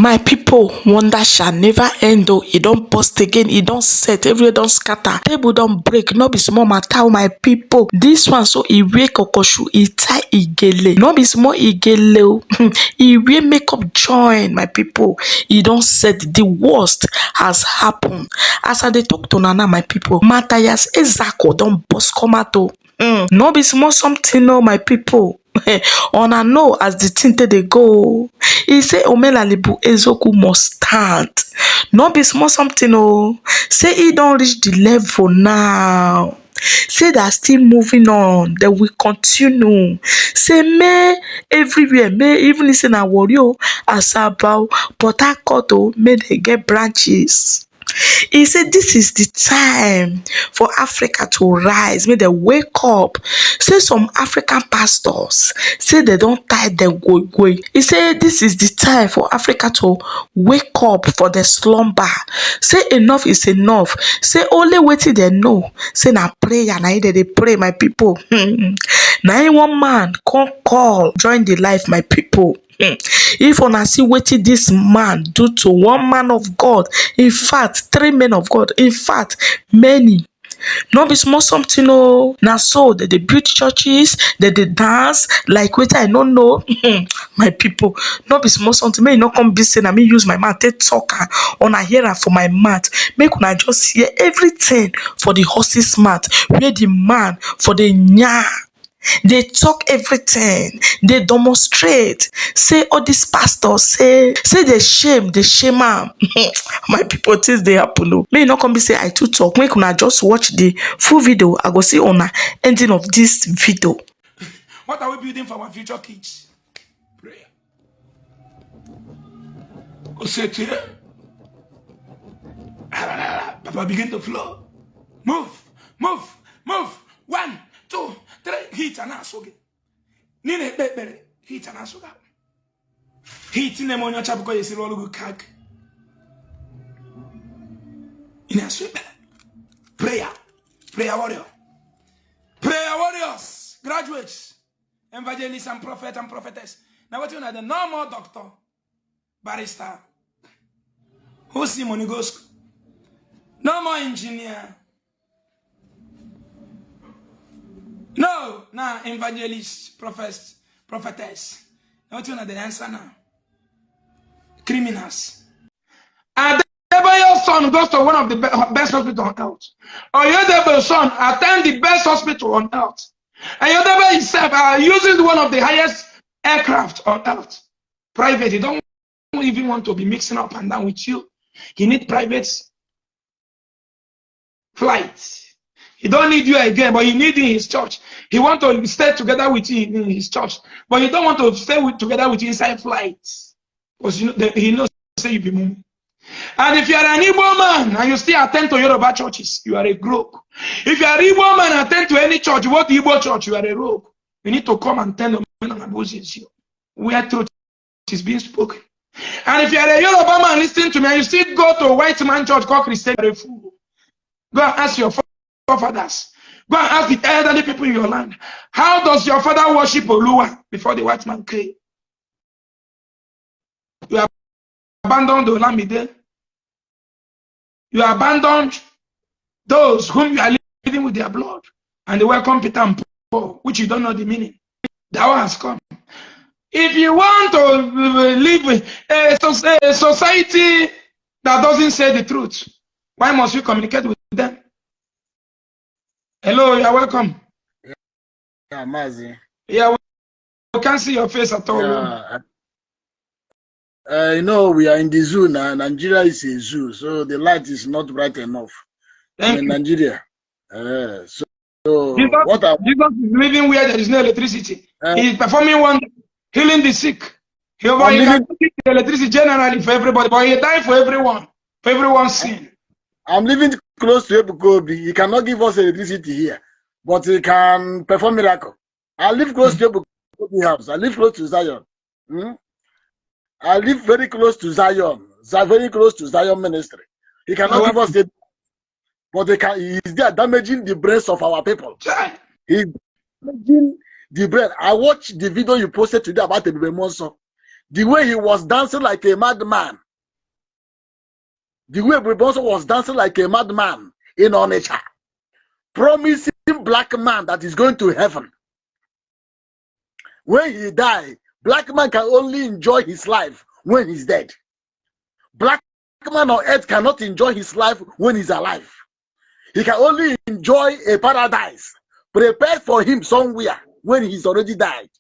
My people, wonder shall never end though. E don burst again, e don set, everywhere don scatter, table don break, no be small matter my people. This one so e wear kokoshu, e tie igele, no be small igele o. E wear makeup join my people. E don set, the worst has happened. As I dey talk to una now my people, Mathias Ezeaku don burst come out o. No be small something o my people. Una know as the thing take dey go. E say Omelalibu Ezeaku must stand. No be small something o. Say e don reach the level now. Say they are still moving on. They will continue. Say may everywhere, may even if say na Warri o, Asaba, Port Harcourt o, may they get branches. He said this is the time for Africa to rise, may they wake up. Say some African pastors say they don't tie them go. He said this is the time for Africa to wake up for the slumber. Say enough is enough. Say only wetin they know. Say na prayer, na they pray my people. Na one man come call join the life my people. If una see wetin this man do to one man of God, in fact 3 men of God, in fact many, no be small something o. Na so they build churches, they dance like wetin I no know. My people, no be small something. May you no come be say na me use my mouth take talk am, una hear am for my mouth. Make una just hear everything for the horse's mouth, where the man for the yarn. They talk everything, they demonstrate. Say all these pastors say they shame am. My people, things they happen o. May you not come be say I too talk. Make una just watch the full video. I go see una ending of this video. What are we building for our future kids? Prayer. Go sit here. Papa begin to flow. Move. 1, 2, 3. Heat and asoge. Nine bebere. Heat and asoga. Heat in the morning chap because you see all good kag. In a sweep. Prayer warrior. Prayer warriors. Graduates. Evangelists and prophets and prophetess. Now what you know, the normal doctor, barrister, who see money goes, no more engineer. No, now evangelist, prophetess. Now what you know, the answer now? Criminals. And your son goes to one of the best hospitals on earth. Or your son attend the best hospital on earth. And your devil himself using one of the highest aircraft on earth. Private, he don't even want to be mixing up and down with you. He need private flights. He don't need you again, but he need in his church. He want to stay together with you in his church, but he don't want to stay together with you inside flights. Because you know, he knows say you be moving. And if you are an Igbo man and you still attend to Yoruba churches, you are a rogue. If you are an Igbo man and attend to any church, what Igbo church, you are a rogue. You need to come and tell them where truth is being spoken. And if you are a Yoruba man listening to me and you still go to a white man church called Christian, you are a fool. Go and ask your forefathers. Go and ask the elderly people in your land. How does your father worship Oluwa before the white man came? You have abandoned the Olamide. You abandoned those whom you are living with their blood. And they welcome Peter and Paul, which you don't know the meaning. The hour has come. If you want to live with a society that doesn't say the truth, why must you communicate with them? Hello, you're welcome. Yeah, Mazi. Yeah, we can't see your face at all. Yeah. You know, we are in the zoo now. Nigeria is a zoo, so the light is not bright enough. In Nigeria. So Jesus, what Jesus is living where there is no electricity. He is performing one, healing the sick. He can the electricity generally for everybody, but he died for everyone, for everyone's sin. I'm living close to Ebukobi. He cannot give us electricity here, but he can perform miracle. I live close to Ebukobi house. I live close to Zion. I live very close to Zion. Very close to Zion ministry. He cannot give us it, but he is there damaging the brains of our people. He's damaging the brain. I watched the video you posted today about the Monso. The way he was dancing like a madman. The way Brebonso was dancing like a madman in Onitsha, promising black man that is going to heaven. When he died, black man can only enjoy his life when he's dead. Black man on earth cannot enjoy his life when he's alive. He can only enjoy a paradise prepared for him somewhere when he's already died.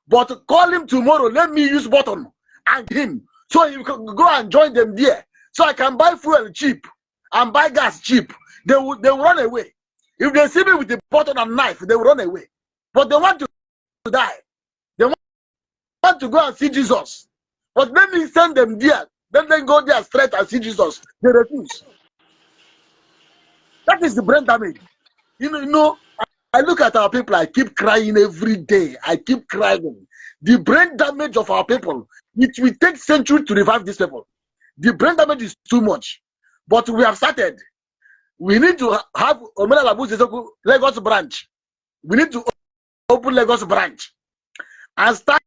But call him tomorrow, let me use button and him, so he can go and join them there. So I can buy fuel cheap and buy gas cheap. They will run away. If they see me with a button and knife, they will run away. But they want to die. They want to go and see Jesus. But let me send them there. Let them go there straight and see Jesus. They refuse. That is the brain damage. You know, I look at our people, I keep crying every day. I keep crying. The brain damage of our people, it will take centuries to revive these people. The brain damage is too much. But we have started. We need to have Mathias Ezeaku Lagos branch. We need to open Lagos branch and start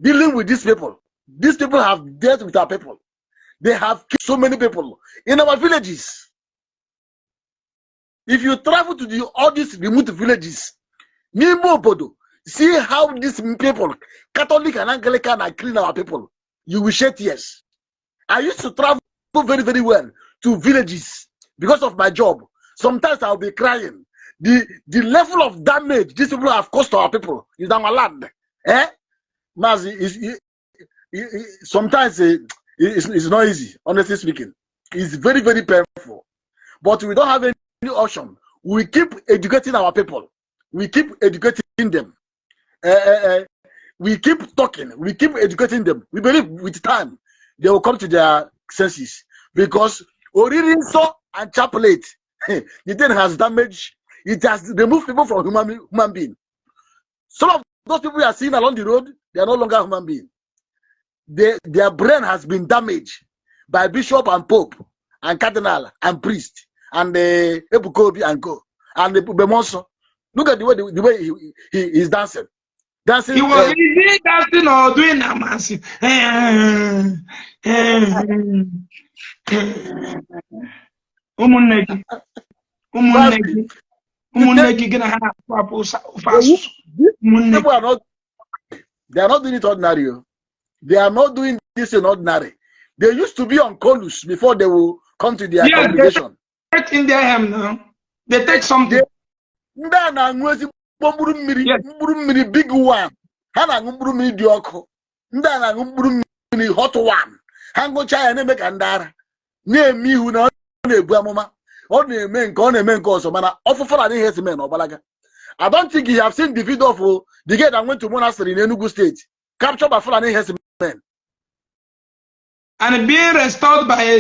dealing with these people. These people have dealt with our people. They have killed so many people in our villages. If you travel to all these remote villages, see how these people, Catholic and Anglican, are killing our people. You will shed tears. I used to travel very, very well to villages because of my job. Sometimes I'll be crying. The level of damage these people have caused to our people is on our land. Sometimes it's not easy, honestly speaking. It's very, very painful. But we don't have any option. We keep educating our people. We keep educating them. We keep talking. We keep educating them. We believe with time they will come to their senses. Because Oririnso and Chaplet, the thing has damaged. It has removed people from human being. Some of those people we are seeing along the road, they are no longer human beings. Their brain has been damaged by bishop and pope and cardinal and priest and Ebukobi and go and the Bemonso. Look at the way he is dancing. Dancing. He was he dancing or doing a massive. They are not doing it ordinary. They are not doing this in ordinary. They used to be on colus before they will come to their congregation. They take in their hand now. They take something. Big one. Hot one. Hango chaya ne make andara. Ne mi hu na na-ebu amụma. Ọ na-eme nke ọ na-eme nke ọzọ mana ọfụfara na ihe men ọbalaga. I don't think you have seen the video of the guy that went to monastery in Enugu State, captured by Fulani men. And being restored by a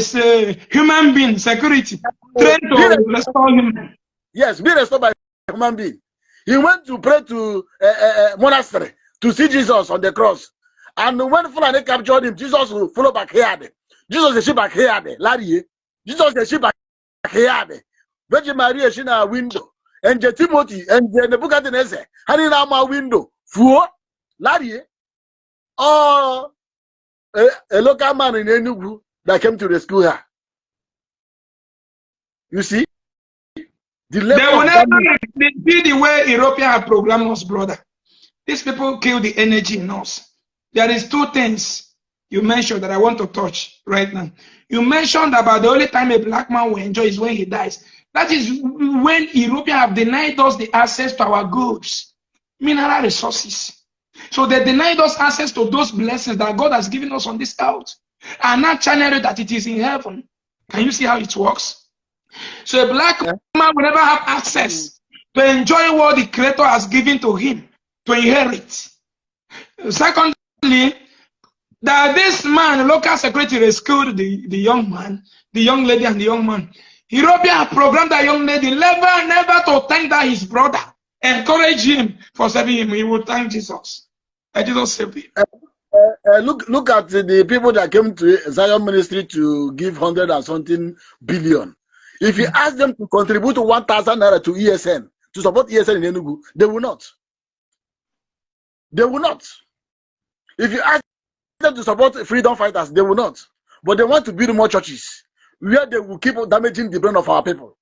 human being, security, trained to restore him. Yes, being restored by a human being. He went to pray to a monastery to see Jesus on the cross. And when Fulani captured him, Jesus will follow back here. Jesus is back here. Larry, Jesus is back here. Virgin Maria, she na window. And Timothy and Nebuchadnezzar had in our window. Four, Larry, or a local man in Enugu that came to rescue her. You see? The level they will never be the way European have programmed us, brother. These people kill the energy in us. There is two things you mentioned that I want to touch right now. You mentioned about the only time a black man will enjoy is when he dies. That is when Europeans have denied us the access to our goods, mineral resources. So they denied us access to those blessings that God has given us on this earth. And now channel that it is in heaven. Can you see how it works? So a black man will never have access to enjoy what the Creator has given to him to inherit. Secondly, that this man, local security, rescued the young man, the young lady and the young man. European programmed that young lady never to thank that his brother, encourage him for saving him. He will thank Jesus. And Jesus saved him. Look at the people that came to Zion Ministry to give 100 and something billion. If you ask them to contribute 1,000 naira to ESN, to support ESN in Enugu, they will not. They will not. If you ask them to support freedom fighters, they will not. But they want to build more churches where they will keep damaging the brain of our people.